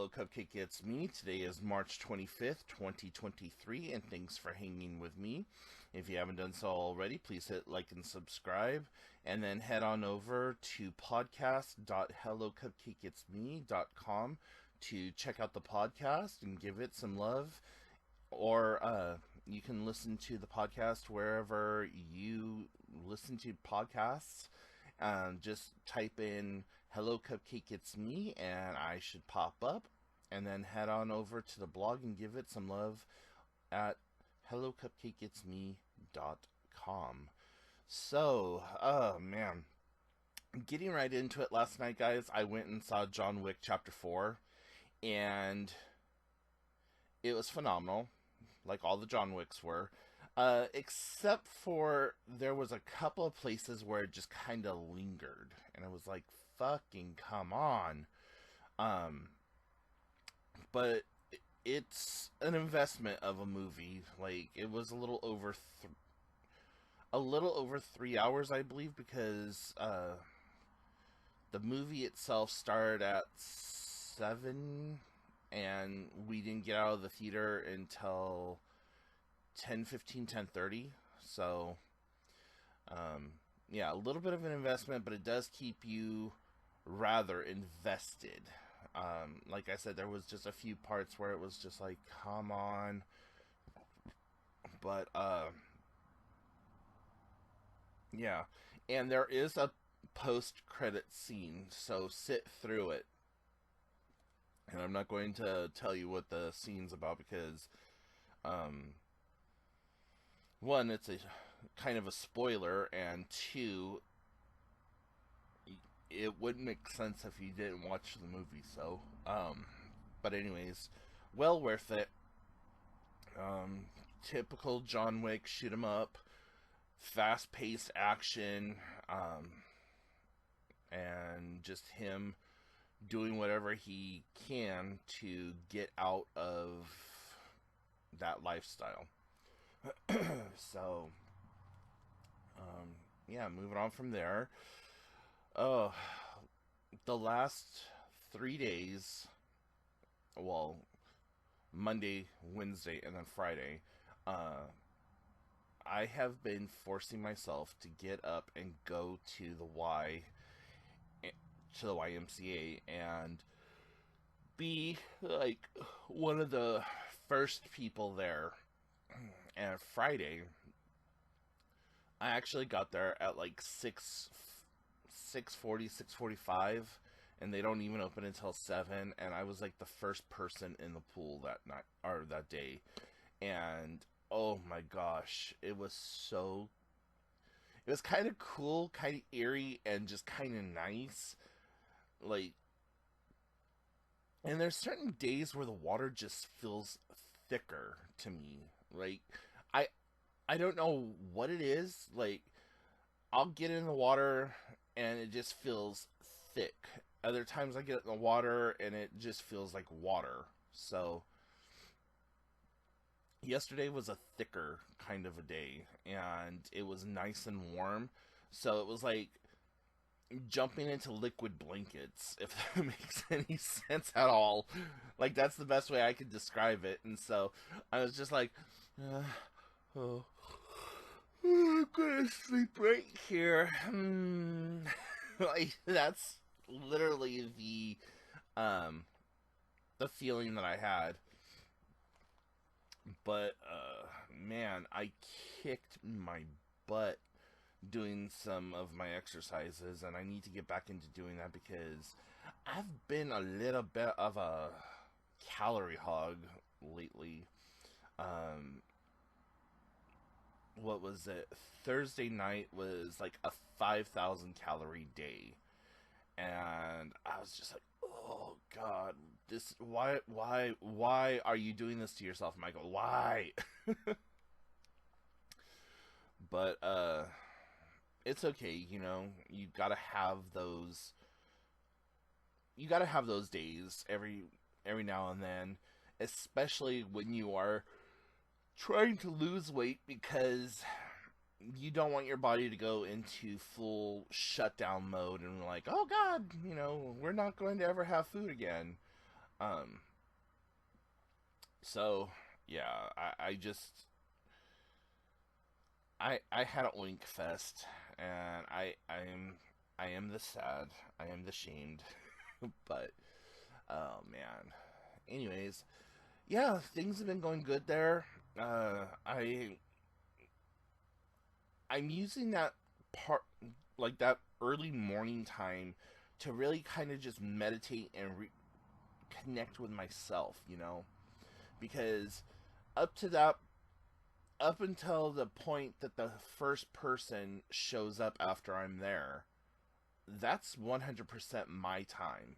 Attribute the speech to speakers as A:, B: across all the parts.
A: Hello Cupcake, it's me. Today is March 25th, 2023, and thanks for hanging with me. If you haven't done so already, please hit like and subscribe, and then head on over to podcast.hellocupcakeitsme.com to check out the podcast and give it some love. Or you can listen to the podcast wherever you listen to podcasts. Just type in "Hello Cupcake, it's me," and I should pop up. And then head on over to the blog and give it some love at hellocupcakeitsme.com. So, oh man, getting right into it. Last night, guys, I went and saw John Wick Chapter 4, and it was phenomenal, like all the John Wicks were. Except for there was a couple of places where it just kind of lingered, and I was like, "Fucking come on!" But it's an investment of a movie. Like it was a little over 3 hours, I believe, because the movie itself started at 7, and we didn't get out of the theater until 10:15, 10:30. So yeah, a little bit of an investment, but it does keep you rather invested. Like I said, there was just a few parts where it was just like, come on. But yeah, and there is a post-credit scene, so sit through it. And I'm not going to tell you what the scene's about because one, it's a kind of a spoiler, and two, it wouldn't make sense if you didn't watch the movie. So, but anyways, well worth it. Typical John Wick shoot 'em up, fast-paced action, and just him doing whatever he can to get out of that lifestyle. So, yeah, moving on from there. Oh, the last 3 days, well, Monday, Wednesday, and then Friday, I have been forcing myself to get up and go to the YMCA and be like one of the first people there. And Friday, I actually got there at like 6:40, 6:45, and they don't even open until 7, and I was like the first person in the pool that night or that day. And oh my gosh, it was kind of cool, kind of eerie, and just kind of nice. Like, and there's certain days where the water just feels thicker to me. Like, I I don't know what it is. Like, I'll get in the water and it just feels thick. Other times I get in the water and it just feels like water. So yesterday was a thicker kind of a day, and it was nice and warm. So it was like jumping into liquid blankets, if that makes any sense at all. Like, that's the best way I could describe it. And so I was just like, uh, oh, I'm gonna sleep right here. Like, that's literally the feeling that I had. But man, I kicked my butt doing some of my exercises, and I need to get back into doing that because I've been a little bit of a calorie hog lately. Um, what was it? Thursday night was like a 5,000 calorie day, and I was just like, "Oh God, this why are you doing this to yourself, Michael? Why?" But it's okay, you know. You gotta have those days every now and then, especially when you are trying to lose weight, because you don't want your body to go into full shutdown mode and like, oh God, we're not going to ever have food again. Um, so yeah, I just I had a oink fest, and I am the sad, I am the shamed, but oh man. Anyways, yeah, things have been going good there. I'm using that part, like that early morning time, to really kind of just meditate and connect with myself, because up to that, up until the point that the first person shows up after I'm there, that's 100% my time.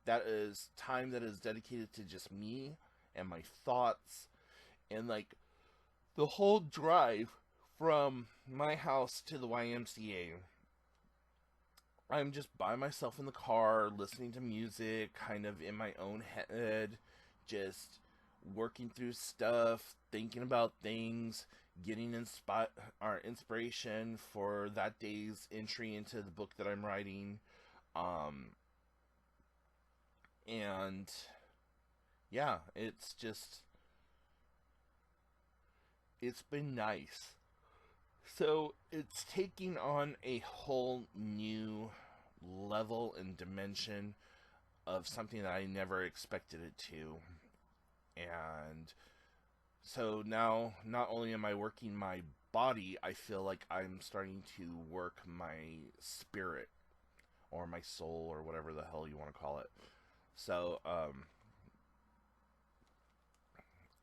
A: That is time that is dedicated to just me and my thoughts, and like the whole drive from my house to the YMCA. I'm just by myself in the car, listening to music, kind of in my own head, just working through stuff, thinking about things, getting inspiration for that day's entry into the book that I'm writing. Um, and yeah, it's been nice. So it's taking on a whole new level and dimension of something that I never expected it to. And so now, not only am I working my body, I feel like I'm starting to work my spirit or my soul or whatever the hell you want to call it. So,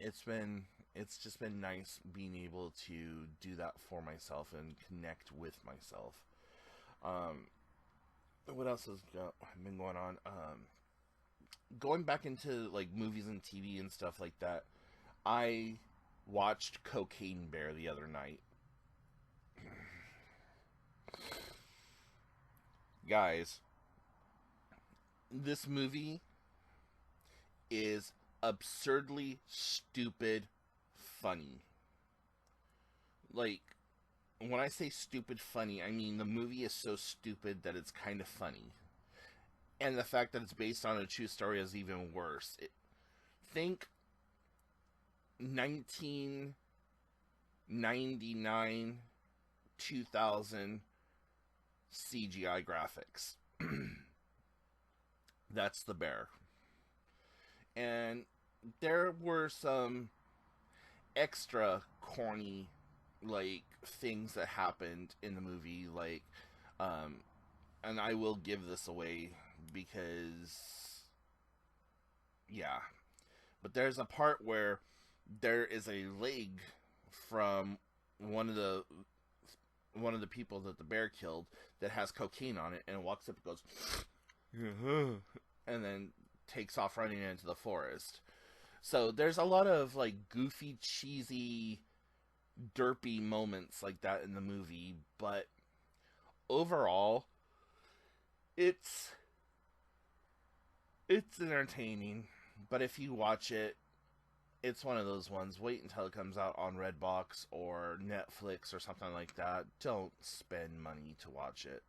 A: it's been it's just been nice being able to do that for myself and connect with myself. Um, what else has been going on? Going back into like movies and TV and stuff like that. I watched Cocaine Bear the other night. Guys, this movie is absurdly stupid funny. Like, when I say stupid funny, I mean the movie is so stupid that it's kind of funny. And the fact that it's based on a true story is even worse. Think 1999, 2000 CGI graphics. That's the bear. And there were some extra corny like things that happened in the movie, like um and I will give this away because yeah, but there's a part where there is a leg from one of the one of the people that the bear killed that has cocaine on it, and it walks up and goes and then takes off running into the forest. So there's a lot of like goofy, cheesy, derpy moments like that in the movie, but overall, it's it's entertaining. But if you watch it, it's one of those ones. Wait until it comes out on Redbox or Netflix or something like that. Don't spend money to watch it.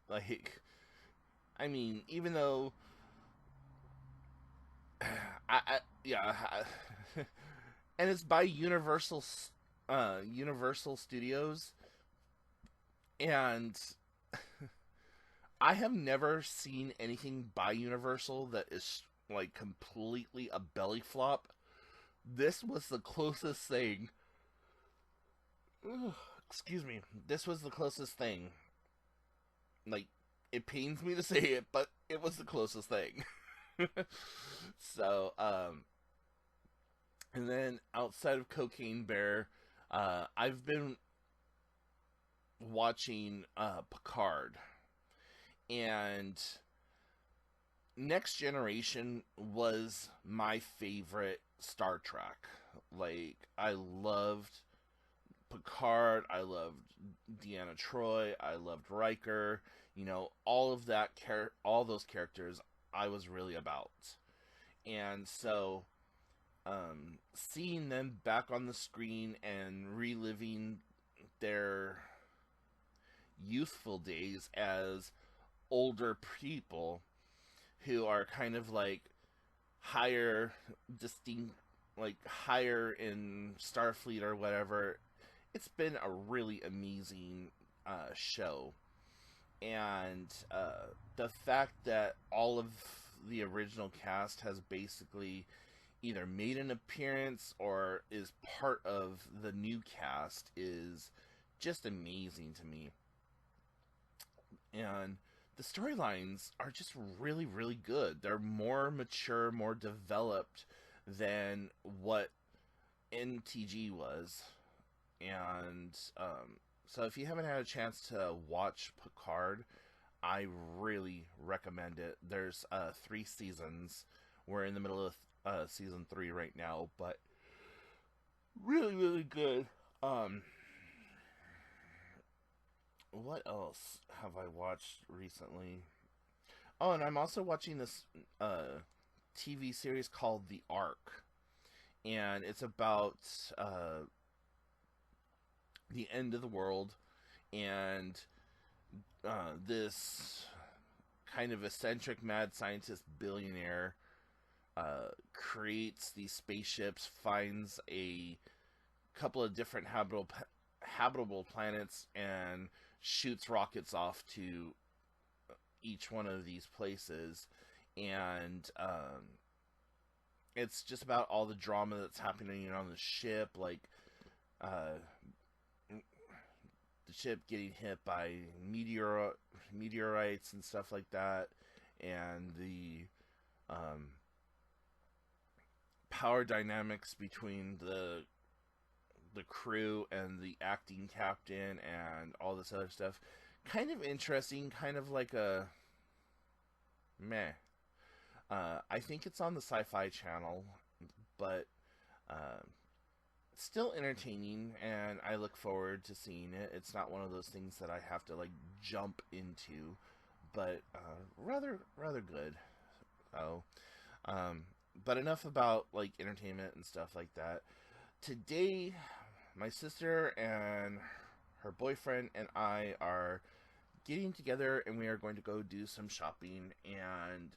A: Like, I mean, even though yeah, and it's by Universal Studios, and I have never seen anything by Universal that is like completely a belly flop. This was the closest thing. Excuse me. This was the closest thing. Like, it pains me to say it, but it was the closest thing. So, and then outside of Cocaine Bear, I've been watching Picard, and Next Generation was my favorite Star Trek. Like, I loved Picard, I loved Deanna Troi, I loved Riker. All of all those characters I was really about. And so, seeing them back on the screen and reliving their youthful days as older people who are kind of like higher distinct, like higher in Starfleet or whatever. It's been a really amazing show, and the fact that all of the original cast has basically either made an appearance or is part of the new cast is just amazing to me. And the storylines are just really, really good. They're more mature, more developed than what NTG was. And so if you haven't had a chance to watch Picard, I really recommend it. There's 3 seasons. We're in the middle of season 3 right now, but really, really good. What else have I watched recently? Oh, and I'm also watching this TV series called The Ark, and it's about the end of the world, and this kind of eccentric mad scientist billionaire creates these spaceships, finds a couple of different habitable planets, and shoots rockets off to each one of these places. And it's just about all the drama that's happening on the ship, like the ship getting hit by meteorites and stuff like that, and the power dynamics between the crew and the acting captain and all this other stuff. Kind of interesting, kind of like a meh. I think it's on the Sci-Fi Channel, but still entertaining, and I look forward to seeing it. It's not one of those things that I have to like jump into, but rather good. So, but enough about like entertainment and stuff like that. Today, my sister and her boyfriend and I are getting together, and we are going to go do some shopping. And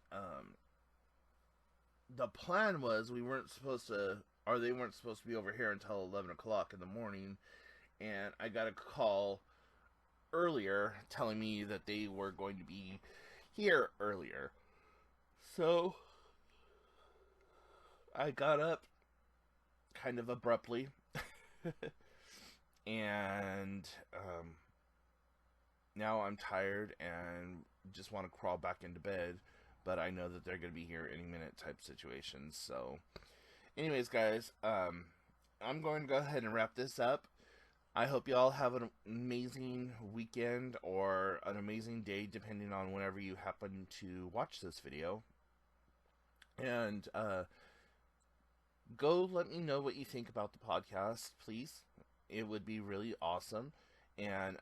A: the plan was we weren't supposed to, or they weren't supposed to be over here until 11 o'clock in the morning. And I got a call earlier telling me that they were going to be here earlier. So I got up kind of abruptly and now I'm tired and just want to crawl back into bed, but I know that they're going to be here any minute type situations. So anyways, guys, I'm going to go ahead and wrap this up. I hope you all have an amazing weekend or an amazing day, depending on whenever you happen to watch this video. And go let me know what you think about the podcast, please. It would be really awesome. And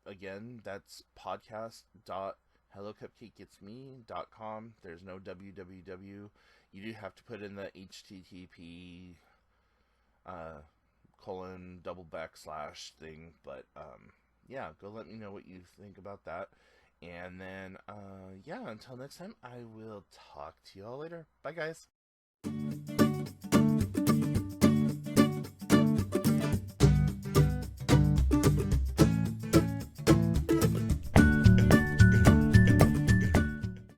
A: again, that's podcast.hellocupcakeitsme.com. There's no www. You do have to put in the http :/ thing, but yeah, go let me know what you think about that. And then yeah, until next time, I will talk to y'all later. Bye, guys.